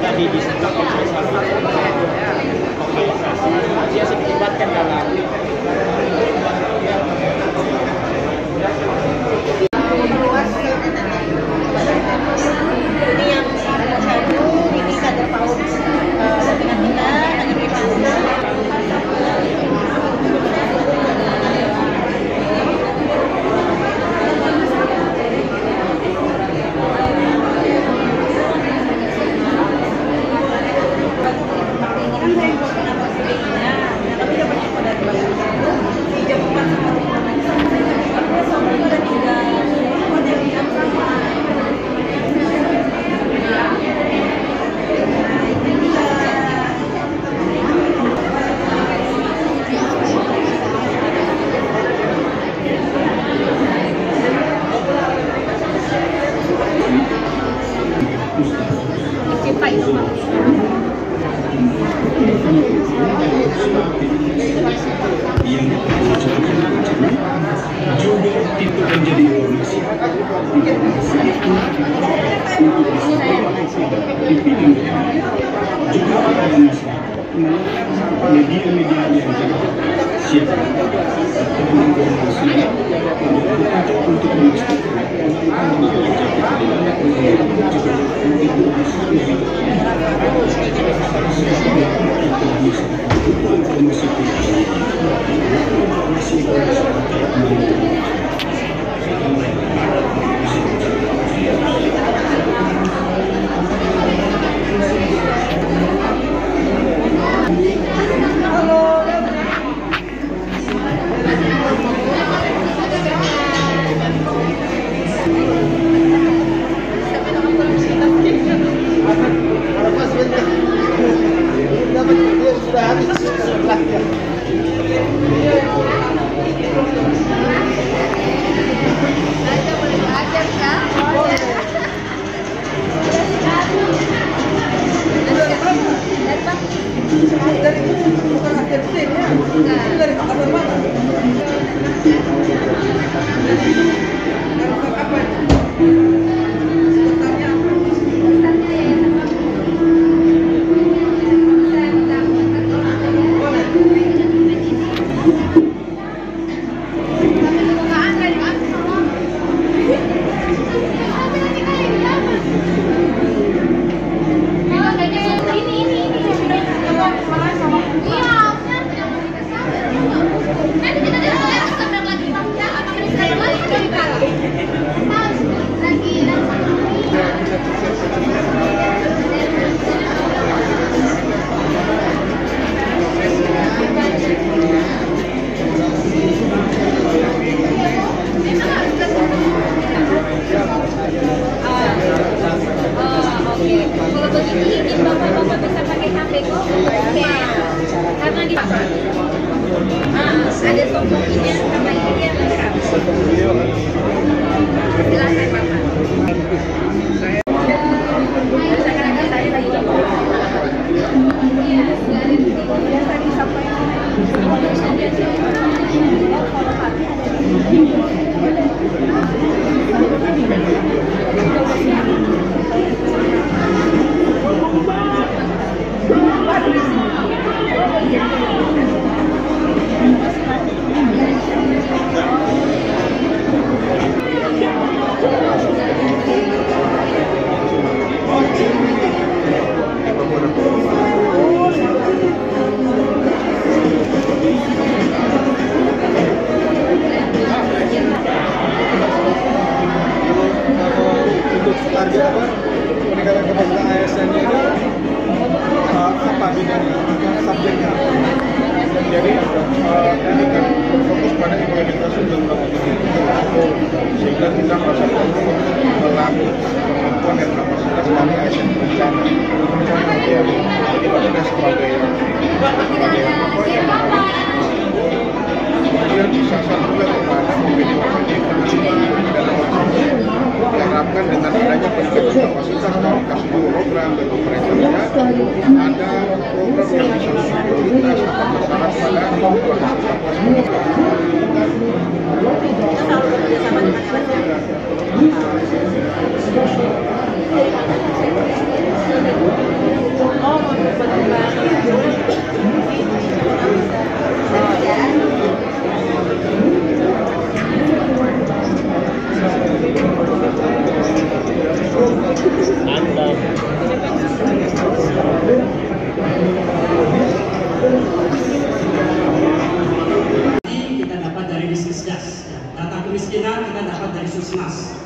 Tadi di sana dia sedikitkan dalam ini yang satu ini kader PAUD dengan kita kader PKS. juga itu menjadi informasi dipilih juga media-media yang siap informasi untuk Ada topokinya sama ininya lengkap. Silakan Bapak. Sekarang tadi lagi tadi sampai target apa peningkatan kapasitas ASN-nya ini apa bidangnya, subjeknya. Jadi ini kan berfokus pada implementasi undang-undang OTT sehingga kita merasa perlu melatih kemampuan dan kapasitas dari ASN berencana. Jadi kita sebagai apa yang kemudian disasar juga kepada pemilih wajib dan diharapkan dengan adanya peningkatan kapasitas dari kasih program dan pemerintahnya ada program yang bisa prioritas tepat sasaran pada kebutuhan Kita selalu bekerjasama dengan Oh, mau berkembang kita dapat dari Disdasnas, data kemiskinan kita dapat dari Susnas.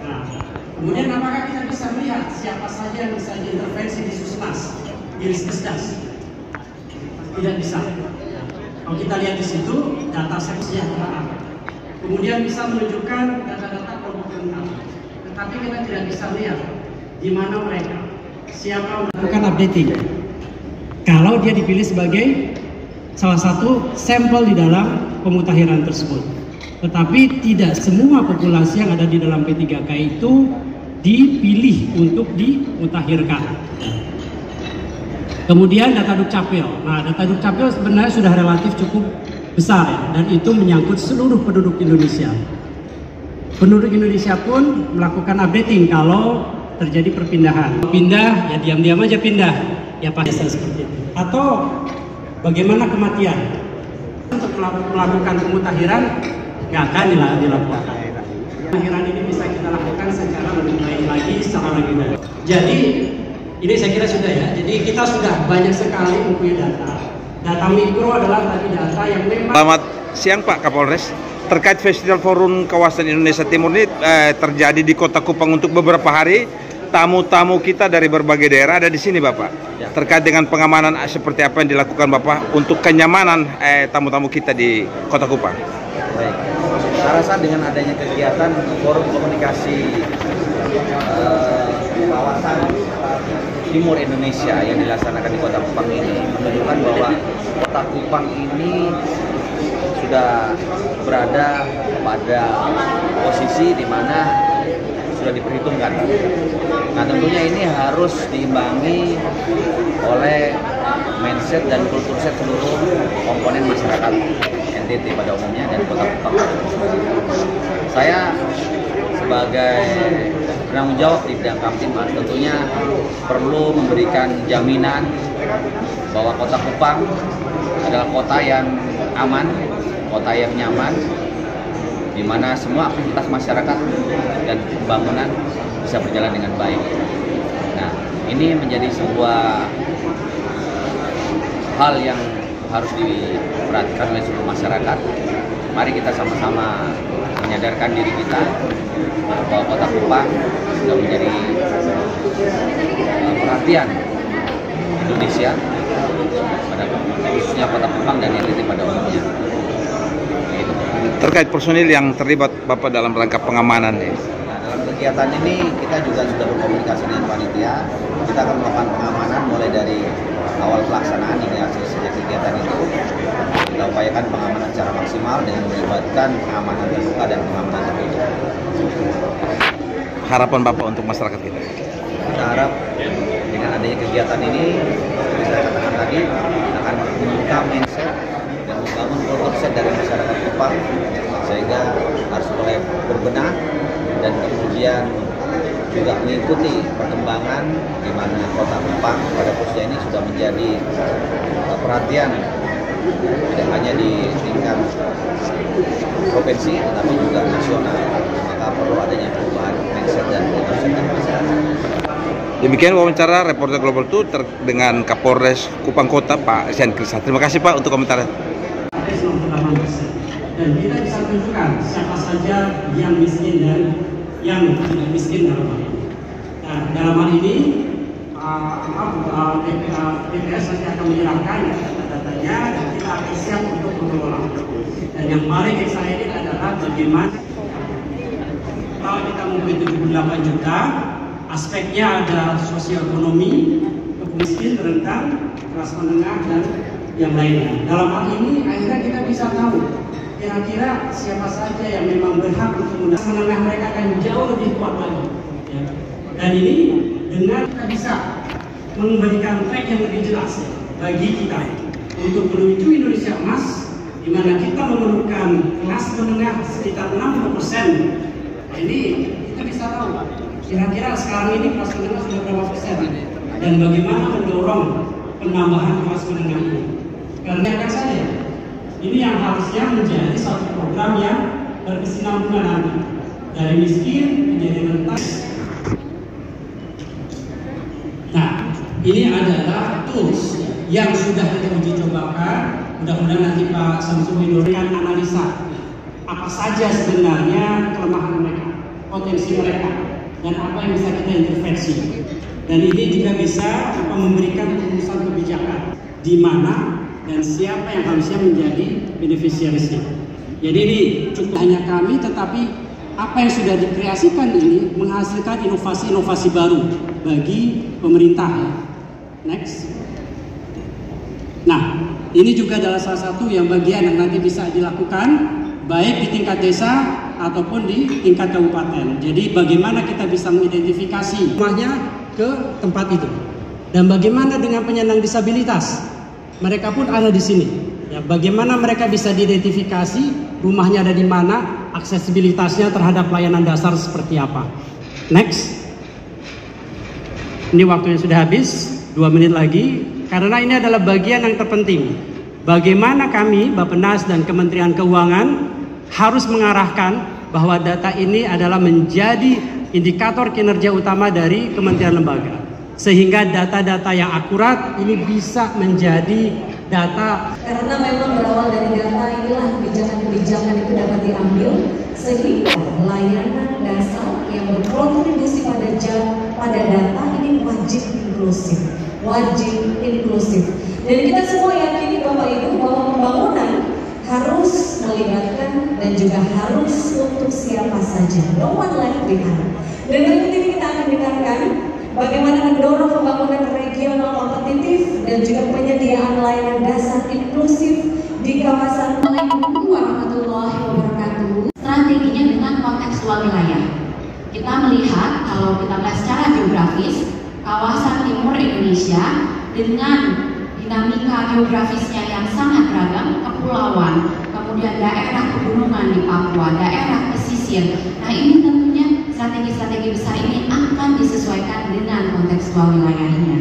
Nah, kemudian apakah kita bisa melihat siapa saja yang bisa diintervensi di Susnas, di Disdasnas? Tidak bisa. Kalau kita lihat di situ data kesejahteraan, kemudian bisa menunjukkan data-data kelompok rentan, tetapi kita tidak bisa lihat di mana mereka, siapa melakukan updating. Kalau dia dipilih sebagai salah satu sampel di dalam pemutakhiran tersebut. Tetapi tidak semua populasi yang ada di dalam P3K itu dipilih untuk dimutakhirkan. Kemudian data Dukcapil. Nah, data Dukcapil sebenarnya sudah relatif cukup besar ya, dan itu menyangkut seluruh penduduk Indonesia. Penduduk Indonesia pun melakukan updating kalau terjadi perpindahan. Pindah, ya diam-diam aja pindah. Ya pasti seperti itu. Atau bagaimana kematian? Untuk melakukan pemutakhiran nggak akan dilakukan. Pemutakhiran ini bisa kita lakukan secara lebih baik lagi, secara lebih baik. Jadi ini saya kira sudah ya. Jadi kita sudah banyak sekali mempunyai data. Data mikro adalah tadi data yang memang. Selamat siang Pak Kapolres. Terkait Festival Forum Kawasan Indonesia Timur ini terjadi di Kota Kupang untuk beberapa hari. Tamu-tamu kita dari berbagai daerah ada di sini Bapak. Ya. Terkait dengan pengamanan seperti apa yang dilakukan Bapak untuk kenyamanan tamu-tamu kita di Kota Kupang. Baik, saya rasa dengan adanya kegiatan forum komunikasi kawasan Timur Indonesia yang dilaksanakan di Kota Kupang ini menunjukkan bahwa Kota Kupang ini sudah berada pada posisi di mana sudah diperhitungkan. Nah, tentunya ini harus diimbangi oleh mindset dan kultur set seluruh komponen masyarakat NTT pada umumnya dan Kota Kupang. Saya sebagai penanggung jawab di bidang Kamtibmas tentunya perlu memberikan jaminan bahwa Kota Kupang adalah kota yang aman, kota yang nyaman, di mana semua aktivitas masyarakat dan pembangunan bisa berjalan dengan baik. Nah, ini menjadi sebuah hal yang harus diperhatikan oleh seluruh masyarakat. Mari kita sama-sama menyadarkan diri kita bahwa Kota Kupang sudah menjadi perhatian Indonesia, pada khususnya Kota Kupang dan NTT pada umumnya. Terkait personil yang terlibat Bapak dalam rangka pengamanan ini. Nah, dalam kegiatan ini kita juga sudah berkomunikasi dengan panitia. Kita akan melakukan pengamanan mulai dari awal pelaksanaan hingga akhir kegiatan itu. Kita upayakan pengamanan secara maksimal dengan melibatkan pengamanan terbuka dan pengamanan tertutup. Harapan Bapak untuk masyarakat kita. Kita harap dengan adanya kegiatan ini, seperti saya katakan tadi, akan membuka mindset dan membangun kultur set dari masyarakat Kupang sehingga harus mulai berbenah dan kemudian juga mengikuti perkembangan di mana Kota Kupang pada posisi ini sudah menjadi perhatian tidak hanya di tingkat provinsi tetapi juga nasional. Maka perlu adanya perubahan mindset dan kultur set dari masyarakat. Demikian wawancara reporter Global 2 dengan Kapolres Kupang Kota Pak Sian Krishna. Terima kasih Pak untuk komentarnya. Dan kita bisa tunjukkan siapa saja yang miskin dan yang tidak miskin dalam hal ini. Nah, dalam hal ini BPS nanti akan menyerahkan data-datanya dan kita akan siap untuk mengelola. Dan yang paling excited adalah bagaimana kalau kita mempunyai 78 juta, aspeknya ada sosioekonomi, miskin, rentan, kelas menengah, dan yang lainnya. Dalam hal ini akhirnya kita bisa tahu kira-kira siapa saja yang memang berhak untuk menengah mereka akan jauh lebih kuat lagi. Ya. Dan ini dengan kita bisa memberikan track yang lebih jelas bagi kita untuk menuju Indonesia Emas, di mana kita memerlukan kelas menengah sekitar 60%. Ini kita bisa tahu kira-kira sekarang ini kelas menengah sudah berapa persen dan bagaimana mendorong penambahan kelas menengah ini. Karena kan saja ini yang harusnya menjadi satu program yang berkesinambungan nanti dari miskin menjadi rentan. Nah, ini adalah tools yang sudah kita uji cobakan. Mudah-mudahan nanti Pak Samsul memberikan analisa apa saja sebenarnya kelemahan mereka, potensi mereka, dan apa yang bisa kita intervensi. Dan ini juga bisa memberikan rumusan kebijakan di mana dan siapa yang harusnya menjadi beneficiaries-nya. Jadi ini cukup hanya kami, tetapi apa yang sudah dikreasikan ini menghasilkan inovasi-inovasi baru bagi pemerintah. Next. Nah, ini juga adalah salah satu yang bagian yang nanti bisa dilakukan baik di tingkat desa ataupun di tingkat kabupaten. Jadi bagaimana kita bisa mengidentifikasi rumahnya ke tempat itu. Dan bagaimana dengan penyandang disabilitas? Mereka pun ada di sini. Ya, bagaimana mereka bisa diidentifikasi rumahnya ada di mana, aksesibilitasnya terhadap layanan dasar seperti apa. Next. Ini waktunya sudah habis, 2 menit lagi. Karena ini adalah bagian yang terpenting. Bagaimana kami, Bappenas dan Kementerian Keuangan harus mengarahkan bahwa data ini adalah menjadi indikator kinerja utama dari kementerian lembaga. Sehingga data-data yang akurat ini bisa menjadi data. Karena memang berawal dari data inilah kebijakan-kebijakan itu dapat diambil sehingga layanan dasar yang berkontribusi pada data ini wajib inklusif. Dan kita semua yakini Bapak Ibu bahwa pembangunan harus melibatkan dan juga harus untuk siapa saja, no one left behind. Dan berikut ini kita akan dengarkan bagaimana mendorong pembangunan regional kompetitif dan juga penyediaan layanan dasar inklusif di kawasan. Assalamualaikum warahmatullahi wabarakatuh. Strateginya dengan kontekstual wilayah. Kita melihat kalau kita melihat secara geografis, kawasan timur Indonesia dengan dinamika geografisnya yang sangat beragam, kepulauan, kemudian daerah pegunungan di Papua, daerah pesisir. Nah, ini tentunya strategi-strategi besar ini akan disesuaikan dengan kontekstual wilayahnya.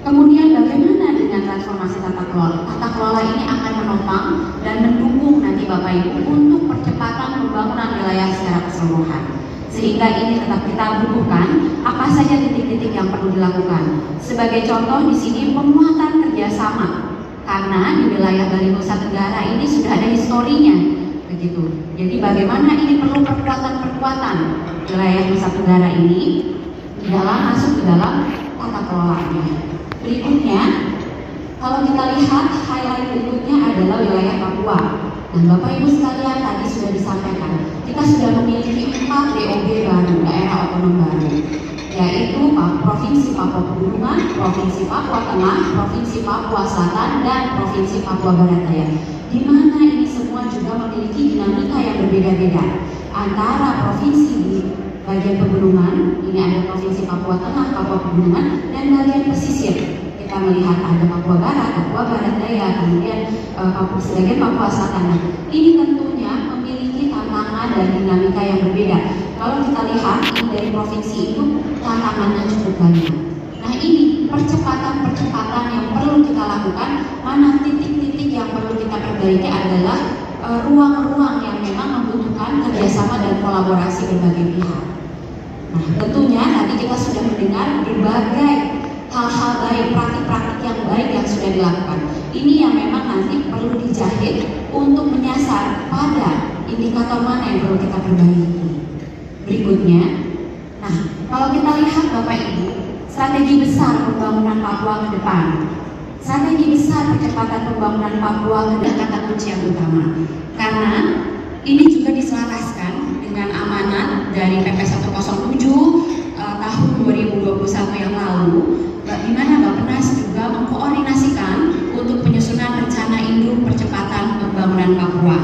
Kemudian bagaimana dengan transformasi tata kelola? Tata kelola ini akan menopang dan mendukung nanti Bapak Ibu untuk percepatan pembangunan wilayah secara keseluruhan. Sehingga ini tetap kita butuhkan apa saja titik-titik yang perlu dilakukan. Sebagai contoh di sini penguatan kerjasama, karena di wilayah Bali Nusa Tenggara ini sudah ada historinya, begitu. Jadi bagaimana ini perlu perkuatan wilayah Nusa Tenggara ini dalam masuk ke dalam tata kelolanya. Berikutnya, kalau kita lihat highlight berikutnya adalah wilayah Papua. Dan Bapak Ibu sekalian tadi sudah disampaikan, kita sudah memiliki 4 DOB baru, daerah otonom baru, yaitu Provinsi Papua Pegunungan, Provinsi Papua Tengah, Provinsi Papua Selatan, dan Provinsi Papua Barat Daya. Di mana ini semua juga memiliki dinamika yang berbeda-beda antara provinsi di bagian pegunungan, ini ada Provinsi Papua Tengah, Papua Pegunungan, dan bagian pesisir. Kita melihat ada Papua Barat, Papua Barat Daya, kemudian sebagian Papua Selatan. Nah, ini tentunya memiliki tantangan dan dinamika yang berbeda. Kalau kita lihat ini dari provinsi itu tantangannya cukup banyak. Nah, ini percepatan yang perlu kita lakukan. Mana titik-titik yang perlu kita perbaiki adalah ruang-ruang yang memang membutuhkan kerjasama dan kolaborasi berbagai pihak. Nah, tentunya tadi kita sudah mendengar berbagai hal-hal baik, praktik-praktik yang baik yang sudah dilakukan. Ini yang memang nanti perlu dijahit untuk menyasar pada indikator mana yang perlu kita perbaiki. Berikutnya, nah kalau kita lihat Bapak Ibu, strategi besar pembangunan Papua ke depan, strategi besar percepatan pembangunan Papua ke depan kata kunci yang utama. Karena ini juga diselaraskan dengan amanat dari PP 107 tahun 2021 yang lalu, di mana Bappenas juga mengkoordinasikan untuk penyusunan rencana induk percepatan pembangunan Papua.